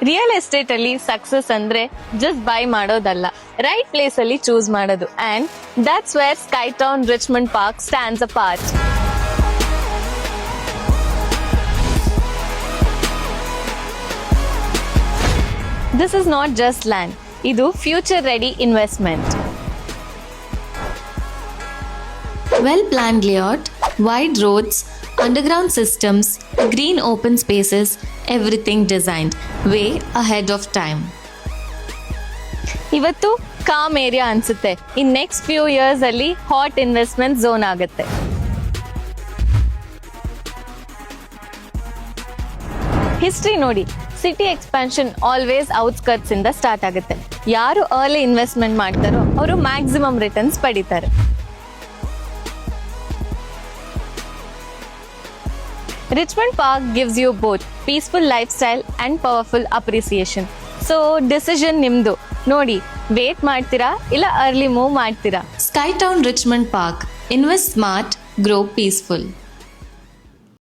Real estate ಅಲ್ಲಿ success ಅಂದ್ರೆ just by ಮಾಡೋದಲ್ಲ, ರೈಟ್ ಪ್ಲೇಸ್ ಅಲ್ಲಿ ಚೂಸ್ ಮಾಡೋದು. And that's where sky town Richmond park stands apart. This is not just land, ಇದು future ready investment. Well-planned layout, wide roads, underground systems, green open spaces, everything designed way ahead of time. ಇವತ್ತು com area ಅನ್ಸುತ್ತೆ, ಇನ್ next few years ಅಲ್ಲಿ hot investment zone ಆಗುತ್ತೆ. History ನೋಡಿ, city expansion always outskirts ಇಂದ start ಆಗುತ್ತೆ. ಯಾರು early investment ಮಾಡ್ತಾರೋ ಅವರು ಮ್ಯಾಕ್ಸಿಮಮ್ ರಿಟರ್ನ್ಸ್ ಪಡಿತಾರೆ. Richmond Park gives you both peaceful lifestyle and powerful appreciation. So decision ನಿಮ್ದು. ನೋಡಿ, ವೇಟ್ ಮಾಡ್ತೀರಾ ಇಲ್ಲ ಅರ್ಲಿ ಮೂವ್ ಮಾಡ್ತೀರಾ? Sky Town Richmond Park. Invest smart, grow peaceful.